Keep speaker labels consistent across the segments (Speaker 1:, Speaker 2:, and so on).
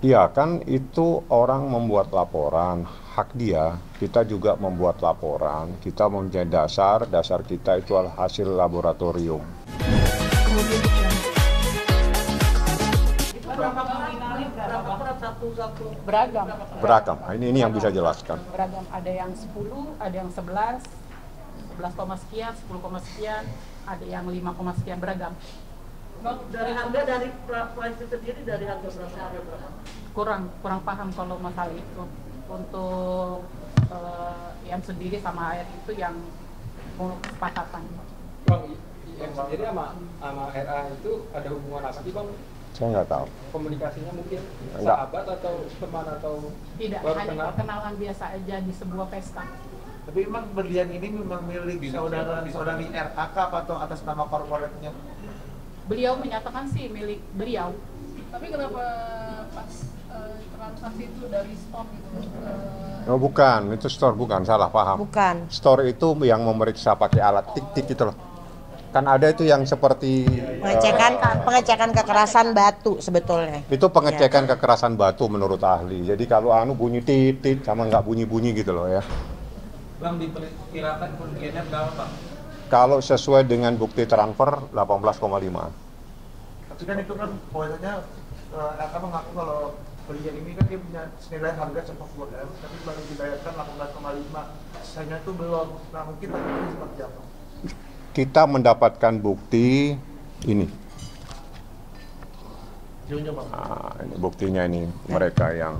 Speaker 1: Iya kan itu orang membuat laporan, hak dia, kita juga membuat laporan, kita mempunyai dasar kita itu adalah hasil laboratorium.
Speaker 2: Kemudian jam
Speaker 3: Berapa nominalnya berapa per satu
Speaker 2: beragam.
Speaker 1: Beragam, nah, ini yang bisa jelaskan.
Speaker 2: Beragam, ada yang 10, ada yang 11, 11 koma sekian, 10 koma sekian, ada yang 5 koma sekian, beragam.
Speaker 3: Bang, dari harga dari price itu sendiri dari harga berapa?
Speaker 2: Kurang paham kalau masalah itu. Untuk yang sendiri sama air itu yang mau kesepakatan.
Speaker 4: Bang, yang sendiri sama RA itu ada hubungan apa sih Bang?
Speaker 1: Saya nggak tahu.
Speaker 4: Komunikasinya mungkin
Speaker 1: Enggak.
Speaker 4: sahabat atau teman atau
Speaker 2: Tidak,
Speaker 4: baru
Speaker 2: hanya
Speaker 4: kenal?
Speaker 2: perkenalan biasa aja di sebuah pesta.
Speaker 5: Tapi memang berlian ini memang milik saudari RAK atau atas nama korporatnya?
Speaker 2: Beliau menyatakan sih milik beliau.
Speaker 6: Tapi kenapa pas transaksi itu dari stok gitu?
Speaker 1: Oh bukan, itu store bukan, salah paham.
Speaker 7: Bukan.
Speaker 1: Store itu yang memeriksa pakai alat tik-tik itu loh. Kan ada itu yang seperti
Speaker 7: Pengecekan kekerasan batu sebetulnya.
Speaker 1: itu pengecekan kekerasan batu menurut ahli. Jadi kalau bunyi titit sama nggak bunyi-bunyi gitu loh ya.
Speaker 5: Bang, diperkirakan kerugiannya berapa Bang?
Speaker 1: Kalau sesuai dengan bukti transfer 18,5.
Speaker 5: Tapi kan itu kan pokoknya RAK mengaku kalau berlian ini kan dia punya senilai harga sepak bola, tapi baru dibayarkan 18,5. Sisanya itu belum. Nah mungkin tadi seperti apa?
Speaker 1: Kita mendapatkan bukti ini. Nah, ini buktinya ini mereka yang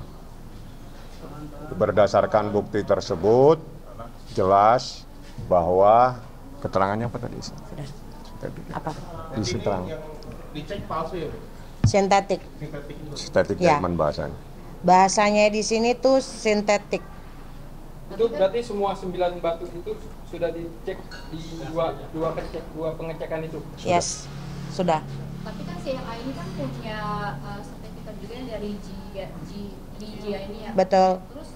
Speaker 1: berdasarkan bukti tersebut jelas bahwa keterangannya apa tadi?
Speaker 7: Apa?
Speaker 1: Isi terang.
Speaker 5: Dicek palsu ya?
Speaker 7: Sintetik.
Speaker 1: Static
Speaker 7: Ya.
Speaker 1: treatment bahasanya.
Speaker 7: Bahasanya di sini tuh sintetik.
Speaker 4: Itu berarti semua 9 batu itu sudah dicek di dua pengecekan itu.
Speaker 7: Yes, sudah.
Speaker 8: Tapi kan CRA ini kan punya sertifikat juga dari DJI ini ya.
Speaker 7: Betul.
Speaker 8: Terus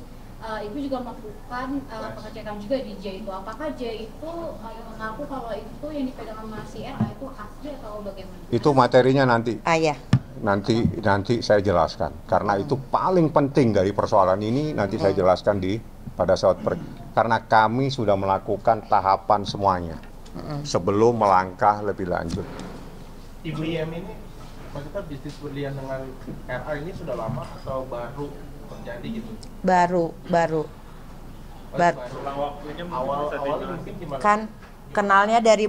Speaker 8: Ibu juga melakukan pengecekan juga di DJI itu. Apakah DJI itu mengaku kalau itu yang dipegang sama CRA itu asli atau bagaimana?
Speaker 1: Itu materinya nanti.
Speaker 7: Ya.
Speaker 1: Nanti saya jelaskan karena itu paling penting dari persoalan ini nanti saya jelaskan pada saat karena kami sudah melakukan tahapan semuanya sebelum melangkah lebih lanjut.
Speaker 5: Ibu IM ini maksudnya bisnis berlian dengan RA ini sudah lama atau baru terjadi gitu?
Speaker 7: Baru.
Speaker 5: Awal mungkin gimana?
Speaker 7: Kan kenalnya dari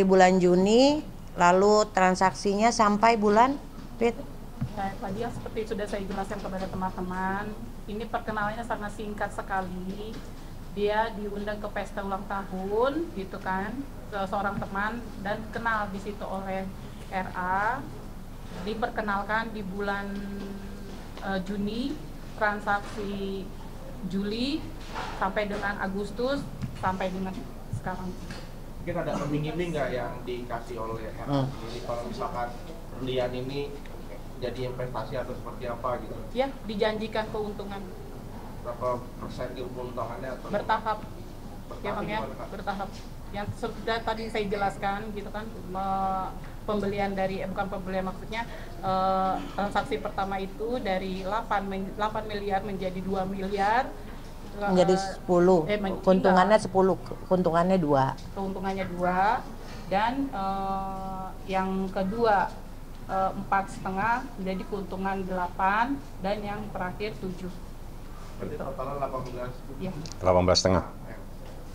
Speaker 7: bulan Juni. Lalu transaksinya sampai bulan Fit.
Speaker 2: Nah, tadi yang seperti sudah saya jelaskan kepada teman-teman, ini perkenalannya sangat singkat sekali. Dia diundang ke pesta ulang tahun, gitu kan, seorang teman dan kenal di situ oleh RA. Diperkenalkan di bulan Juni, transaksi Juli sampai dengan Agustus sampai dengan sekarang.
Speaker 5: Mungkin ada iming-iming nggak yang dikasih oleh RA ini kalau misalkan berlian ini jadi investasi atau seperti apa gitu?
Speaker 2: Ya, dijanjikan keuntungan
Speaker 5: Berapa persen keuntungannya atau
Speaker 2: bertahap. Ya Bang ya,
Speaker 5: gimana, Kak?
Speaker 2: bertahap. Yang sudah tadi saya jelaskan gitu kan, pembelian dari bukan pembelian maksudnya transaksi pertama itu dari 8 miliar menjadi 2 miliar.
Speaker 7: Menjadi 10. Keuntungannya 10, keuntungannya 2.
Speaker 2: Keuntungannya 2 dan yang kedua 4,5 menjadi keuntungan 8 dan yang terakhir 7.
Speaker 5: Berarti totalnya 18.
Speaker 2: Ya.
Speaker 1: 18,5.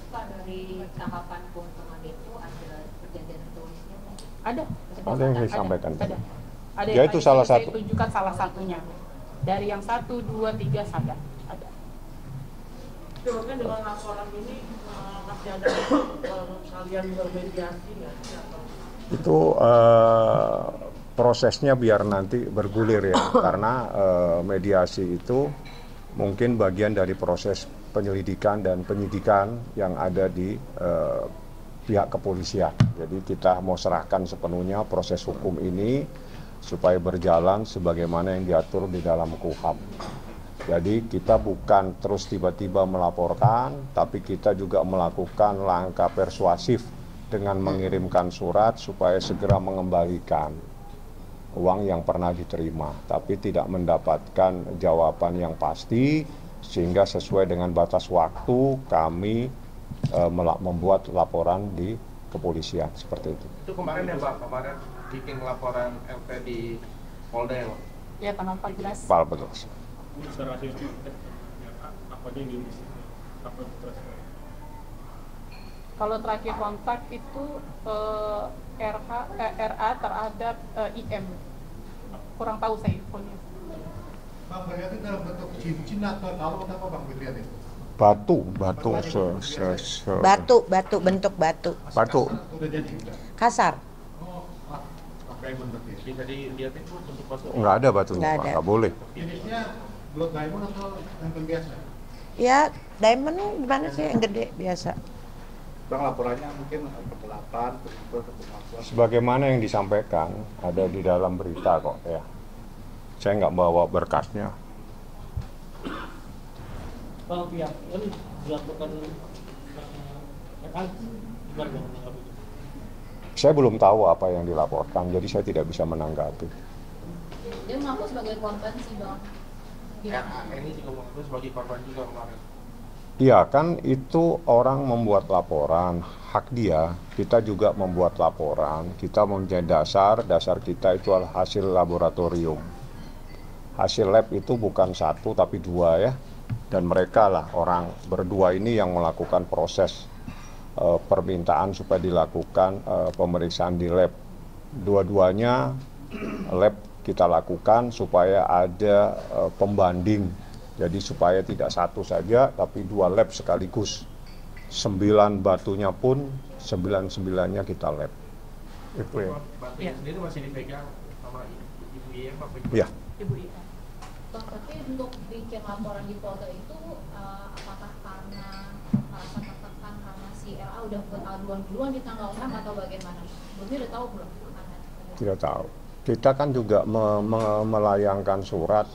Speaker 8: Pak, dari tahapan keuntungan itu ada perjanjian tertulisnya?
Speaker 2: Ada
Speaker 1: yang saya sampaikan tadi.
Speaker 2: Ada
Speaker 1: Ya,
Speaker 2: yang
Speaker 1: itu
Speaker 2: tadi
Speaker 1: salah
Speaker 2: saya
Speaker 1: satu.
Speaker 2: tunjukkan salah satunya. Dari yang 1, 2, 3 ada.
Speaker 3: Coba dengan laporan ini masih ada kalian bermediasi nggak?
Speaker 1: Itu prosesnya biar nanti bergulir ya karena mediasi itu mungkin bagian dari proses penyelidikan dan penyidikan yang ada di pihak kepolisian. Jadi kita mau serahkan sepenuhnya proses hukum ini supaya berjalan sebagaimana yang diatur di dalam KUHP. Jadi kita bukan terus tiba-tiba melaporkan, tapi kita juga melakukan langkah persuasif dengan mengirimkan surat supaya segera mengembalikan. uang yang pernah diterima, tapi tidak mendapatkan jawaban yang pasti, sehingga sesuai dengan batas waktu kami membuat laporan di kepolisian seperti itu.
Speaker 3: Itu kemarin ya Pak, kemarin bikin laporan LP di Polda ya Pak?
Speaker 2: Ya, tanggal 14.
Speaker 1: Betul.
Speaker 2: Kalau terakhir kontak itu RA terhadap IM. Kurang tahu saya infonya.
Speaker 5: Bang, berarti dalam bentuk cincin atau kalung apa Bang dilihat itu?
Speaker 1: Batu,
Speaker 7: bentuk batu.
Speaker 1: Batu.
Speaker 5: Udah jadi udah.
Speaker 7: Kasar.
Speaker 5: Oh, diamond berarti.
Speaker 3: Bisa dilihat itu bentuk batu?
Speaker 1: Nggak ada batunya,
Speaker 7: Nggak
Speaker 1: Pak.
Speaker 7: ada.
Speaker 1: Nggak boleh.
Speaker 5: Jenisnya blood diamond atau yang biasa?
Speaker 7: Ya, diamond gimana sih yang gede biasa.
Speaker 5: Bang, laporannya mungkin kegelapan, kemampuan.
Speaker 1: Sebagaimana yang disampaikan ada di dalam berita kok ya. Saya nggak bawa berkasnya.
Speaker 3: Bang, pihak kan dilaporkan gimana Bang?
Speaker 1: Saya belum tahu apa yang dilaporkan, jadi saya tidak bisa menanggapi.
Speaker 8: Dia mengaku sebagai korban sih Bang.
Speaker 3: Ini juga mengaku sebagai korban juga kemarin.
Speaker 1: Iya kan itu orang membuat laporan, hak dia, kita juga membuat laporan, kita mempunyai dasar kita itu adalah hasil laboratorium. Hasil lab itu bukan satu tapi dua ya, dan mereka lah orang berdua ini yang melakukan proses permintaan supaya dilakukan pemeriksaan di lab. Dua-duanya lab kita lakukan supaya ada pembanding. Jadi supaya tidak satu saja, tapi dua lab sekaligus. 9 batunya pun 9-9-nya kita lab. Itu ya.
Speaker 3: Batunya sendiri masih dipegang sama Ibu IM apa?
Speaker 1: Iya.
Speaker 2: Ibu IM.
Speaker 8: Bang, tapi untuk bikin laporan di Polda itu apakah karena merasa tertekan karena si RA udah buat aduan duluan di tanggal 6 atau bagaimana? Belum udah tahu belum?
Speaker 1: Tidak tahu. Kita kan juga melayangkan surat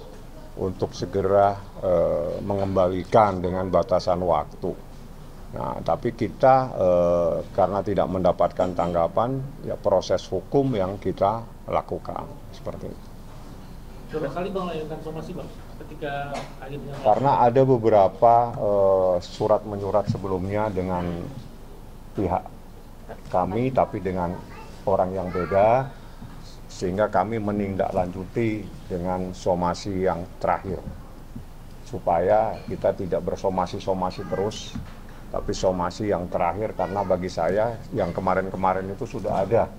Speaker 1: untuk segera mengembalikan dengan batasan waktu. Nah, tapi kita karena tidak mendapatkan tanggapan, ya proses hukum yang kita lakukan seperti itu.
Speaker 3: Berapa kali Bang layangkan somasi Bang ketika akhirnya?
Speaker 1: Karena ada beberapa surat menyurat sebelumnya dengan pihak kami, tapi dengan orang yang beda, sehingga kami menindaklanjuti dengan somasi yang terakhir supaya kita tidak bersomasi-somasi terus, tapi somasi yang terakhir, karena bagi saya yang kemarin-kemarin itu sudah ada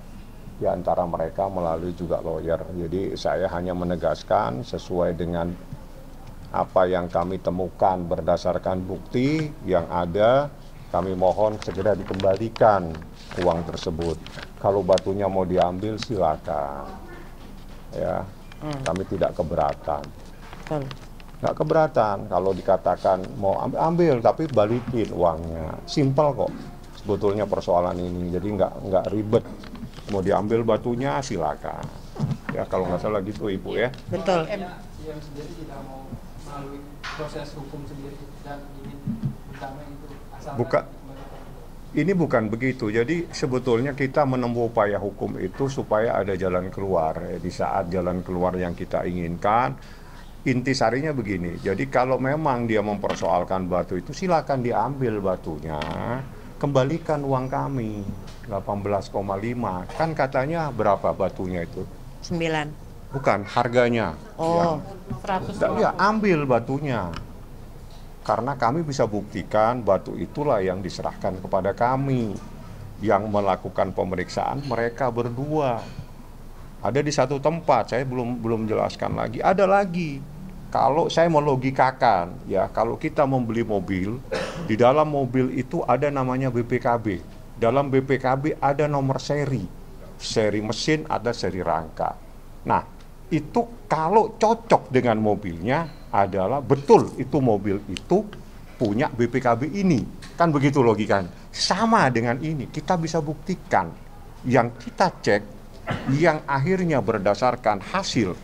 Speaker 1: di antara mereka melalui juga lawyer. Jadi saya hanya menegaskan sesuai dengan apa yang kami temukan berdasarkan bukti yang ada, kami mohon segera dikembalikan uang tersebut. Kalau batunya mau diambil silakan, ya kami tidak keberatan. Nggak keberatan kalau dikatakan mau ambil tapi balikin uangnya, simpel kok sebetulnya persoalan ini. Jadi nggak ribet, mau diambil batunya silakan. Ya kalau nggak salah gitu Ibu ya.
Speaker 7: Betul.
Speaker 4: Yang sendiri tidak mau melalui proses hukum sendiri dan ingin damai itu asal
Speaker 1: Ini bukan begitu. Jadi sebetulnya kita menempuh upaya hukum itu supaya ada jalan keluar. Di saat jalan keluar yang kita inginkan, intisarinya begini. Jadi kalau memang dia mempersoalkan batu itu, silakan diambil batunya, kembalikan uang kami 18,5. Kan katanya berapa batunya itu?
Speaker 7: 9.
Speaker 1: Bukan harganya.
Speaker 7: Oh,
Speaker 1: Ya,
Speaker 2: 100.
Speaker 1: ya ambil batunya. Karena kami bisa buktikan batu itulah yang diserahkan kepada kami. Yang melakukan pemeriksaan mereka berdua. Ada di satu tempat, saya belum jelaskan lagi. Ada lagi. Kalau saya melogikakan, ya kalau kita membeli mobil, di dalam mobil itu ada namanya BPKB. Dalam BPKB ada nomor seri. Seri mesin, ada seri rangka. Nah, itu kalau cocok dengan mobilnya adalah betul itu mobil itu punya BPKB ini. Kan begitu logikanya. Sama dengan ini, kita bisa buktikan yang kita cek, yang akhirnya berdasarkan hasil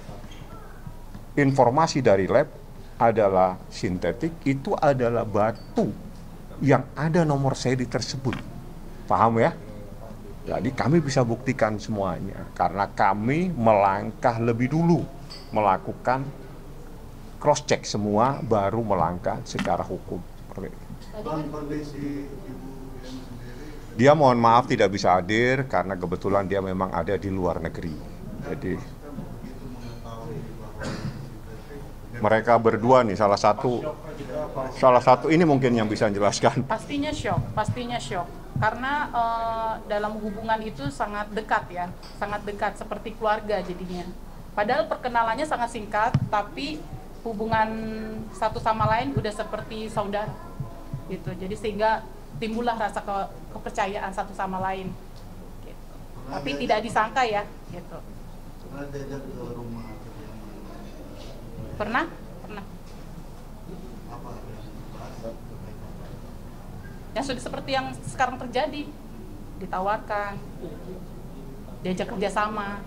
Speaker 1: informasi dari lab adalah sintetik, itu adalah batu yang ada nomor seri tersebut. Paham ya? Jadi kami bisa buktikan semuanya karena kami melangkah lebih dulu, melakukan cross check semua baru melangkah secara hukum. Dia mohon maaf tidak bisa hadir karena kebetulan dia memang ada di luar negeri. Jadi mereka berdua nih salah satu ini mungkin yang bisa menjelaskan.
Speaker 2: Pastinya shock. Karena dalam hubungan itu sangat dekat ya, sangat dekat seperti keluarga jadinya. Padahal perkenalannya sangat singkat, tapi hubungan satu sama lain udah seperti saudara gitu. Jadi sehingga timbullah rasa kepercayaan satu sama lain gitu. Tapi tidak disangka ya gitu.
Speaker 9: Pernah diajak ke rumah?
Speaker 2: Pernah.
Speaker 9: Apa yang dibahas?
Speaker 2: Yang sudah seperti yang sekarang terjadi, ditawarkan, diajak kerjasama,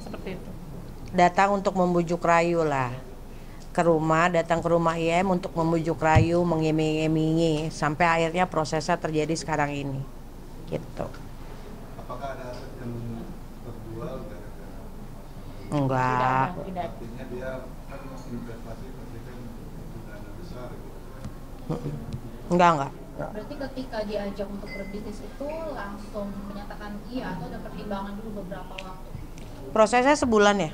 Speaker 2: seperti itu.
Speaker 7: Datang untuk membujuk rayu lah. Datang ke rumah IM untuk membujuk rayu, mengiming-imingi sampai akhirnya prosesnya terjadi sekarang ini. Gitu.
Speaker 9: Apakah ada aset yang terjual gara-gara?
Speaker 7: Enggak.
Speaker 2: Tidak.
Speaker 9: Artinya dia kan investasi pasti kan dana besar gitu.
Speaker 7: Enggak.
Speaker 8: Berarti ketika diajak untuk berbisnis itu langsung menyatakan iya atau ada pertimbangan dulu beberapa waktu?
Speaker 7: Prosesnya sebulan ya?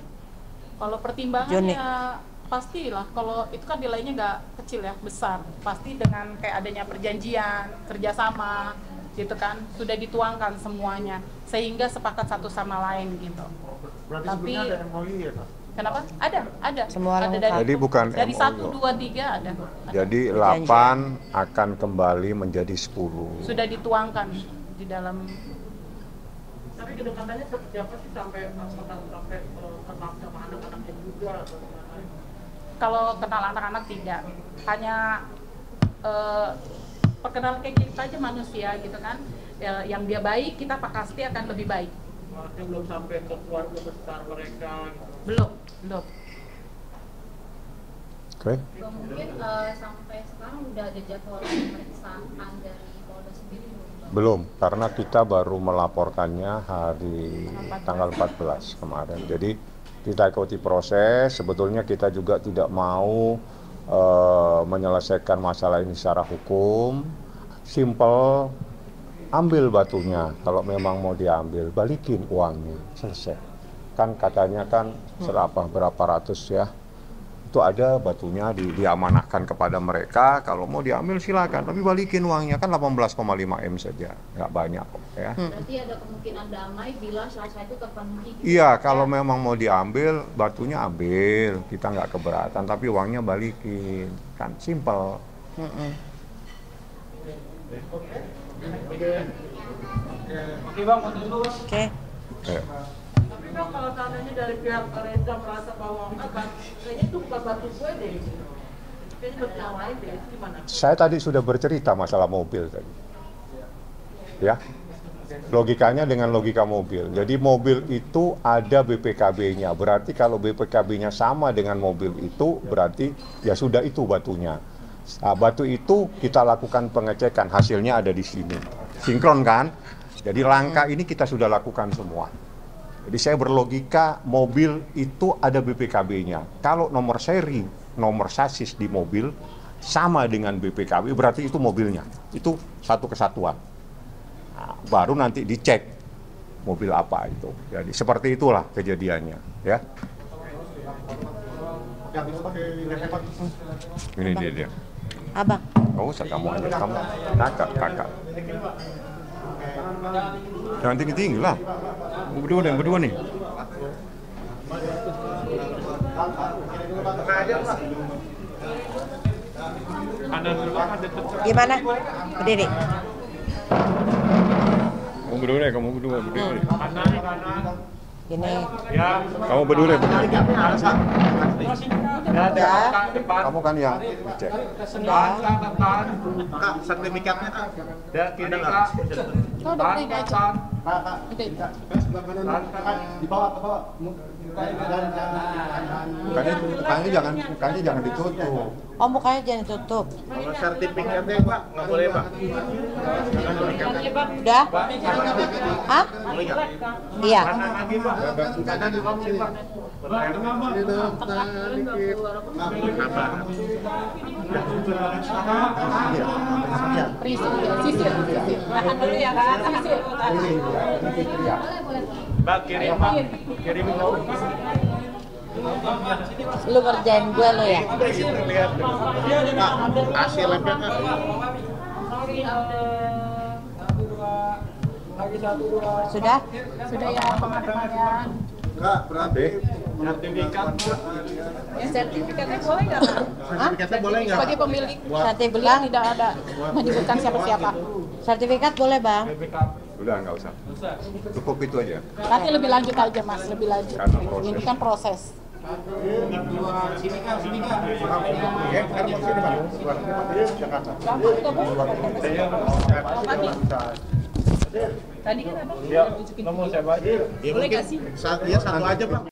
Speaker 2: Kalau pertimbangan
Speaker 7: Joni.
Speaker 2: ya pastilah, kalau itu kan nilainya nggak kecil ya, besar. Pasti dengan kayak adanya perjanjian, kerjasama, gitu kan, sudah dituangkan semuanya, sehingga sepakat satu sama lain gitu.
Speaker 5: Berarti
Speaker 2: Tapi
Speaker 5: sebelumnya ada MOU ya, Pak?
Speaker 2: kenapa? Ada.
Speaker 7: Semua orang
Speaker 2: ada
Speaker 1: Jadi bukan
Speaker 2: dari
Speaker 1: MOU.
Speaker 2: 1, 2, 3 ada.
Speaker 1: Jadi 8 akan kembali menjadi 10.
Speaker 2: Sudah dituangkan di dalam.
Speaker 3: Tapi kedekatannya seperti apa sih sampai kenal sama anak-anaknya juga atau gimana?
Speaker 2: Kalau kenal anak-anak tidak, hanya perkenalan kayak kita aja manusia gitu kan. Yang dia baik, kita pasti akan lebih baik.
Speaker 3: Maksudnya belum sampai ke keluarga besar mereka gitu.
Speaker 2: Belum.
Speaker 1: Oke.
Speaker 8: Mungkin sampai sekarang udah ada jadwal pemeriksaan dari Polda sendiri
Speaker 1: Belum, karena kita baru melaporkannya hari tanggal 14 kemarin. Jadi kita ikuti proses, sebetulnya kita juga tidak mau menyelesaikan masalah ini secara hukum. Simple, ambil batunya, kalau memang mau diambil, balikin uangnya, selesai. Kan katanya kan berapa ratus ya, itu ada batunya diamanahkan kepada mereka, kalau mau diambil silakan, tapi balikin uangnya, kan 18,5 M saja, nggak banyak kok ya.
Speaker 8: Berarti ada kemungkinan damai bila syarat itu terpenuhi.
Speaker 1: Iya, kalau memang mau diambil, batunya ambil, kita nggak keberatan, tapi uangnya balikin, kan simple.
Speaker 3: Oke Bang, dulu.
Speaker 7: Oke.
Speaker 3: Tapi kan kalau seandainya dari pihak Reza merasa bahwa kayaknya itu bukan batu gue deh. Kayaknya batu yang lain deh, itu gimana?
Speaker 1: Saya tadi sudah bercerita masalah mobil tadi. Ya. Logikanya dengan logika mobil. Jadi mobil itu ada BPKB-nya. Berarti kalau BPKB-nya sama dengan mobil itu, berarti ya sudah itu batunya. Nah, batu itu kita lakukan pengecekan, hasilnya ada di sini. Sinkron kan? Jadi langkah ini kita sudah lakukan semua. Jadi saya berlogika mobil itu ada BPKB-nya. Kalau nomor seri, nomor sasis di mobil sama dengan BPKB, berarti itu mobilnya. Itu satu kesatuan. Nah, baru nanti dicek mobil apa itu. Jadi seperti itulah kejadiannya, ya. Ini dia.
Speaker 7: Abang.
Speaker 1: Nggak usah kamu aja, kamu kakak. Jangan tinggi-tinggi lah. Berdua nih.
Speaker 7: Gimana? Berdiri.
Speaker 1: Kamu berdua.
Speaker 7: Gini.
Speaker 1: Kamu berdua.
Speaker 7: Ya.
Speaker 1: Kamu kan yang cek.
Speaker 5: Kak, sertifikatnya Kak. Ada nggak?
Speaker 6: Kau udah beli aja.
Speaker 9: Dibawa ke bawah.
Speaker 1: Mukanya jangan ditutup.
Speaker 7: Oh, mukanya jangan tutup.
Speaker 5: Kalau sertifikatnya Pak, nggak boleh Pak.
Speaker 7: Udah? Hah? Iya.
Speaker 5: Lagi Pak. Kanan juga boleh Pak.
Speaker 2: Sisir. Tahan dulu ya kan. Sisir.
Speaker 5: Mbak kirim Pak. Kirim tahu.
Speaker 7: Lu ngerjain gue lo ya?
Speaker 5: Lihat. Pak, hasil labnya Kak.
Speaker 7: Sudah?
Speaker 2: Sudah ya teman-teman ya.
Speaker 9: Kak, berarti
Speaker 5: Sertifikat.
Speaker 2: Ya, sertifikatnya boleh nggak Pak?
Speaker 5: Sertifikatnya boleh nggak?
Speaker 2: Sebagai pemilik
Speaker 7: Sertifikat?
Speaker 2: tidak ada menyebutkan siapa-siapa.
Speaker 7: Sertifikat boleh, Bang?
Speaker 1: Udah nggak usah. Cukup itu aja.
Speaker 2: Nanti lebih lanjut aja Mas, lebih lanjut.
Speaker 1: Karena proses.
Speaker 2: Ini kan proses. Tadi kan apa?
Speaker 5: Ya, nomor siapa aja?
Speaker 2: Boleh nggak sih?
Speaker 5: Satu aja Pak.